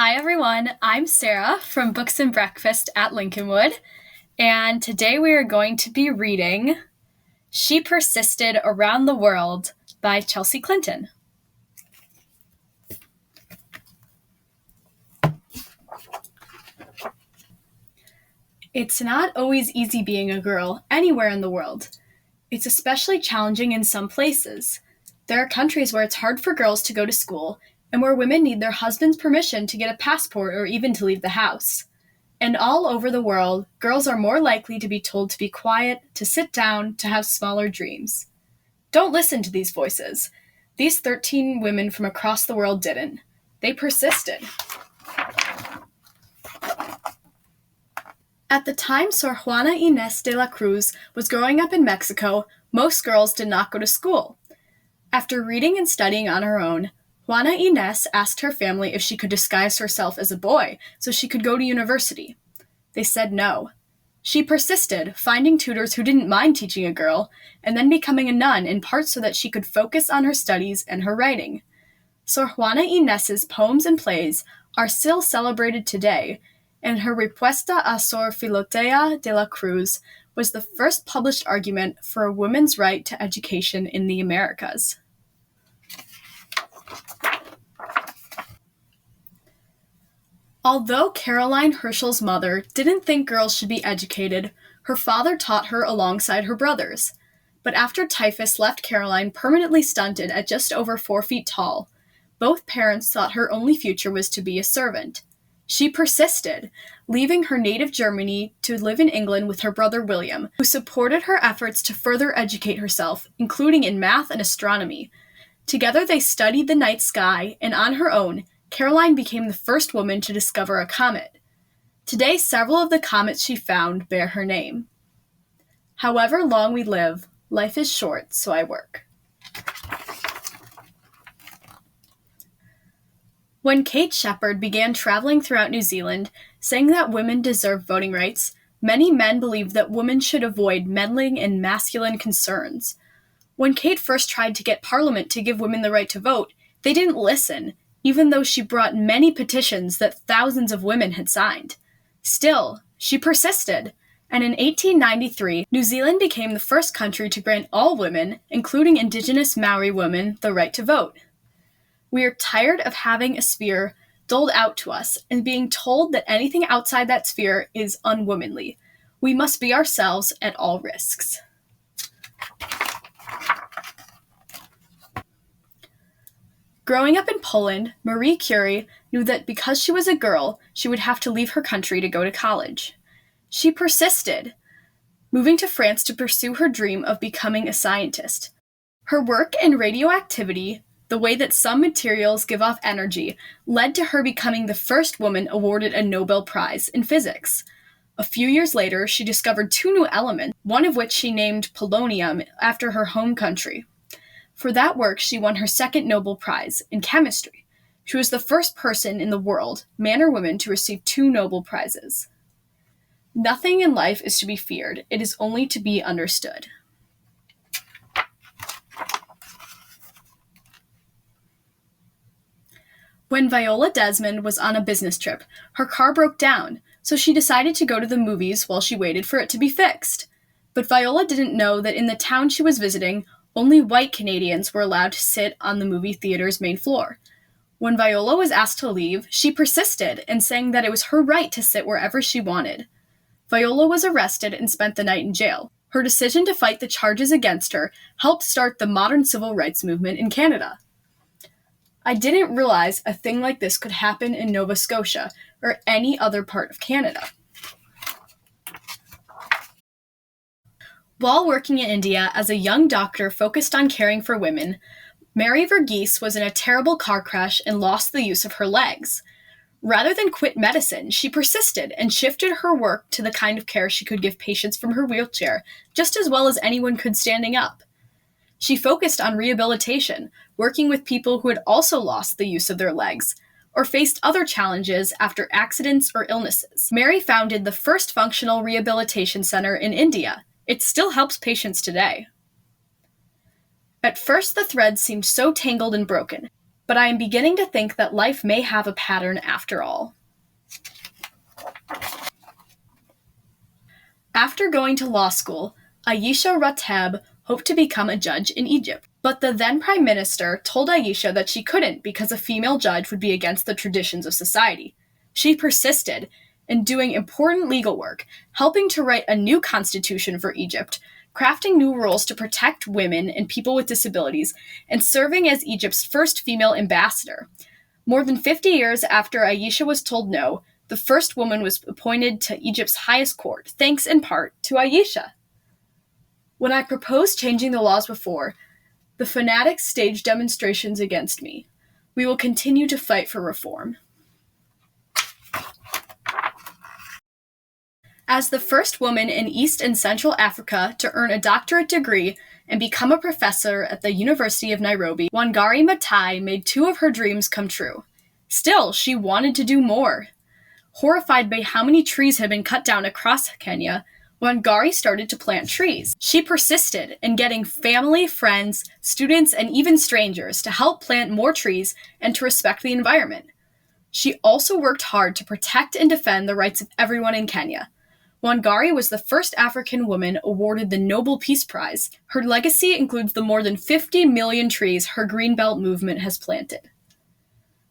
Hi everyone, I'm Sarah from Books and Breakfast at Lincolnwood, and today we are going to be reading She Persisted Around the World by Chelsea Clinton. It's not always easy being a girl anywhere in the world. It's especially challenging in some places. There are countries where it's hard for girls to go to school, and where women need their husband's permission to get a passport or even to leave the house. And all over the world, girls are more likely to be told to be quiet, to sit down, to have smaller dreams. Don't listen to these voices. These 13 women from across the world didn't. They persisted. At the time Sor Juana Inés de la Cruz was growing up in Mexico, most girls did not go to school. After reading and studying on her own, Juana Inés asked her family if she could disguise herself as a boy so she could go to university. They said no. She persisted, finding tutors who didn't mind teaching a girl, and then becoming a nun in part so that she could focus on her studies and her writing. Sor Juana Inés's poems and plays are still celebrated today, and her Respuesta a Sor Filotea de la Cruz was the first published argument for a woman's right to education in the Americas. Although Caroline Herschel's mother didn't think girls should be educated, her father taught her alongside her brothers. But after typhus left Caroline permanently stunted at just over 4 feet tall, both parents thought her only future was to be a servant. She persisted, leaving her native Germany to live in England with her brother William, who supported her efforts to further educate herself, including in math and astronomy. Together they studied the night sky, and on her own, Caroline became the first woman to discover a comet. Today, several of the comets she found bear her name. However long we live, life is short, so I work. When Kate Shepherd began traveling throughout New Zealand, saying that women deserve voting rights, many men believed that women should avoid meddling in masculine concerns. When Kate first tried to get Parliament to give women the right to vote, they didn't listen, even though she brought many petitions that thousands of women had signed. Still, she persisted, and in 1893, New Zealand became the first country to grant all women, including Indigenous Maori women, the right to vote. We are tired of having a sphere doled out to us and being told that anything outside that sphere is unwomanly. We must be ourselves at all risks. Growing up in Poland, Marie Curie knew that because she was a girl, she would have to leave her country to go to college. She persisted, moving to France to pursue her dream of becoming a scientist. Her work in radioactivity, the way that some materials give off energy, led to her becoming the first woman awarded a Nobel Prize in physics. A few years later, she discovered 2 new elements, one of which she named polonium after her home country. For that work, she won her second Nobel Prize in chemistry. She was the first person in the world, man or woman, to receive 2 Nobel Prizes. Nothing in life is to be feared. It is only to be understood. When Viola Desmond was on a business trip, her car broke down, so she decided to go to the movies while she waited for it to be fixed. But Viola didn't know that in the town she was visiting, only white Canadians were allowed to sit on the movie theater's main floor. When Viola was asked to leave, she persisted and saying that it was her right to sit wherever she wanted. Viola was arrested and spent the night in jail. Her decision to fight the charges against her helped start the modern civil rights movement in Canada. I didn't realize a thing like this could happen in Nova Scotia or any other part of Canada. While working in India as a young doctor focused on caring for women, Mary Verghese was in a terrible car crash and lost the use of her legs. Rather than quit medicine, she persisted and shifted her work to the kind of care she could give patients from her wheelchair, just as well as anyone could standing up. She focused on rehabilitation, working with people who had also lost the use of their legs, or faced other challenges after accidents or illnesses. Mary founded the first functional rehabilitation center in India. It still helps patients today. At first, the threads seemed so tangled and broken. but I am beginning to think that life may have a pattern after all. After going to law school, Ayesha Rateb hoped to become a judge in Egypt. But the then Prime Minister told Ayesha that she couldn't because a female judge would be against the traditions of society. She persisted in doing important legal work, helping to write a new constitution for Egypt, crafting new rules to protect women and people with disabilities, and serving as Egypt's first female ambassador. More than 50 years after Ayesha was told no, the first woman was appointed to Egypt's highest court, thanks in part to Ayesha. When I proposed changing the laws before, the fanatics staged demonstrations against me. We will continue to fight for reform. As the first woman in East and Central Africa to earn a doctorate degree and become a professor at the University of Nairobi, Wangari Maathai made two of her dreams come true. Still, she wanted to do more. Horrified by how many trees had been cut down across Kenya, Wangari started to plant trees. She persisted in getting family, friends, students, and even strangers to help plant more trees and to respect the environment. She also worked hard to protect and defend the rights of everyone in Kenya. Wangari was the first African woman awarded the Nobel Peace Prize. Her legacy includes the more than 50 million trees her Greenbelt movement has planted.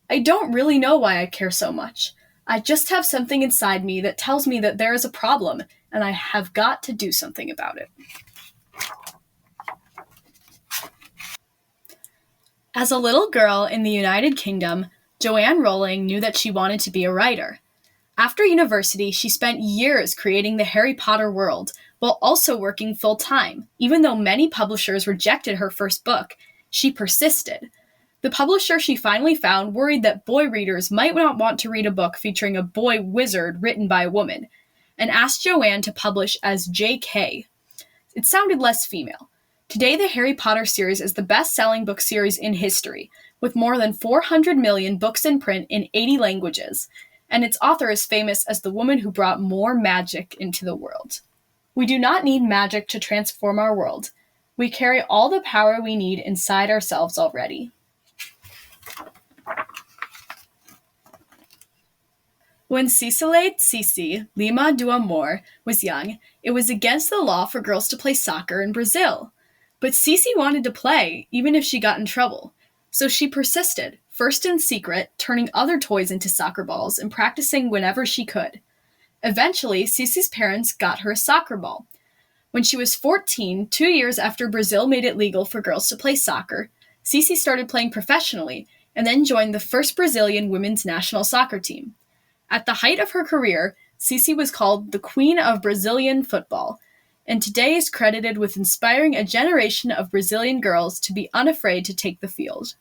I don't really know why I care so much. I just have something inside me that tells me that there is a problem, and I have got to do something about it. As a little girl in the United Kingdom, Joanne Rowling knew that she wanted to be a writer. After university, she spent years creating the Harry Potter world, while also working full-time. Even though many publishers rejected her first book, she persisted. The publisher she finally found worried that boy readers might not want to read a book featuring a boy wizard written by a woman, and asked Joanne to publish as J.K. It sounded less female. Today, the Harry Potter series is the best-selling book series in history, with more than 400 million books in print in 80 languages, and its author is famous as the woman who brought more magic into the world. We do not need magic to transform our world. We carry all the power we need inside ourselves already. When Cicely Cici Lima do Amor was young, it was against the law for girls to play soccer in Brazil. But Cici wanted to play, even if she got in trouble. So she persisted, first in secret, turning other toys into soccer balls and practicing whenever she could. Eventually, Cici's parents got her a soccer ball. When she was 14, 2 years after Brazil made it legal for girls to play soccer, Cici started playing professionally and then joined the first Brazilian women's national soccer team. At the height of her career, Cici was called the Queen of Brazilian Football, and today is credited with inspiring a generation of Brazilian girls to be unafraid to take the field.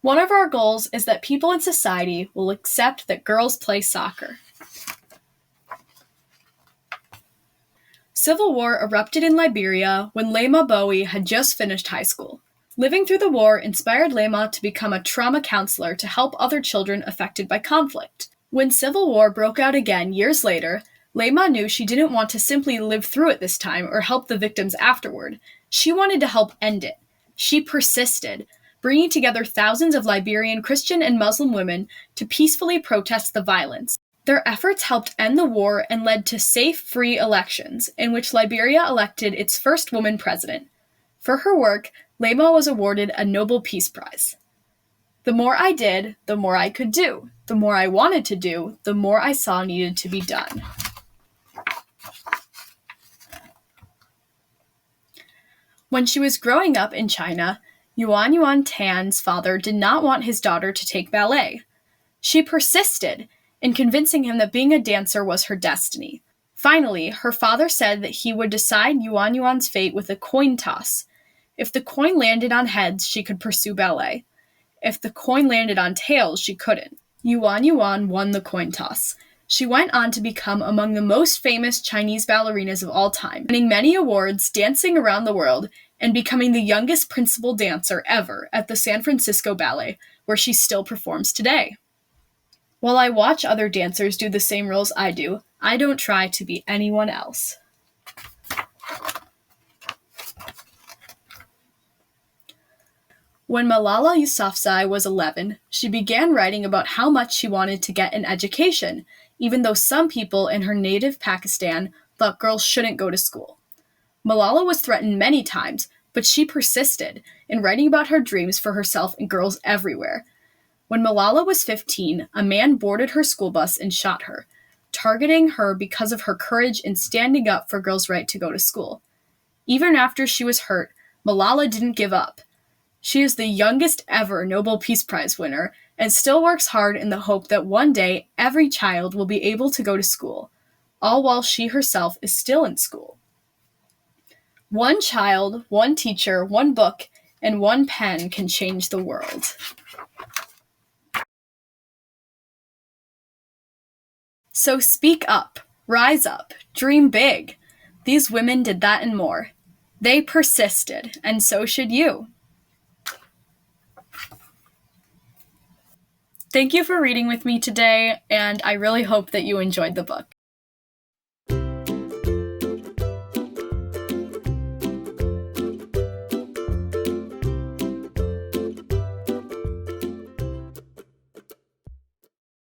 One of our goals is that people in society will accept that girls play soccer. Civil war erupted in Liberia when Lema Bowie had just finished high school. Living through the war inspired Lema to become a trauma counselor to help other children affected by conflict. When civil war broke out again years later, Lema knew she didn't want to simply live through it this time or help the victims afterward. She wanted to help end it. She persisted, bringing together thousands of Liberian Christian and Muslim women to peacefully protest the violence. Their efforts helped end the war and led to safe, free elections, in which Liberia elected its first woman president. For her work, Lema was awarded a Nobel Peace Prize. The more I did, the more I could do. The more I wanted to do, the more I saw needed to be done. When she was growing up in China, Yuan Yuan Tan's father did not want his daughter to take ballet. She persisted in convincing him that being a dancer was her destiny. Finally, her father said that he would decide Yuan Yuan's fate with a coin toss. If the coin landed on heads, she could pursue ballet. If the coin landed on tails, she couldn't. Yuan Yuan won the coin toss. She went on to become among the most famous Chinese ballerinas of all time, winning many awards, dancing around the world, and becoming the youngest principal dancer ever at the San Francisco Ballet, where she still performs today. While I watch other dancers do the same roles I do, I don't try to be anyone else. When Malala Yousafzai was 11, she began writing about how much she wanted to get an education, even though some people in her native Pakistan thought girls shouldn't go to school. Malala was threatened many times, but she persisted in writing about her dreams for herself and girls everywhere. When Malala was 15, a man boarded her school bus and shot her, targeting her because of her courage in standing up for girls' right to go to school. Even after she was hurt, Malala didn't give up. She is the youngest ever Nobel Peace Prize winner and still works hard in the hope that one day every child will be able to go to school, all while she herself is still in school. One child, one teacher, one book, and one pen can change the world. So speak up, rise up, dream big. These women did that and more. They persisted, and so should you. Thank you for reading with me today, and I really hope that you enjoyed the book.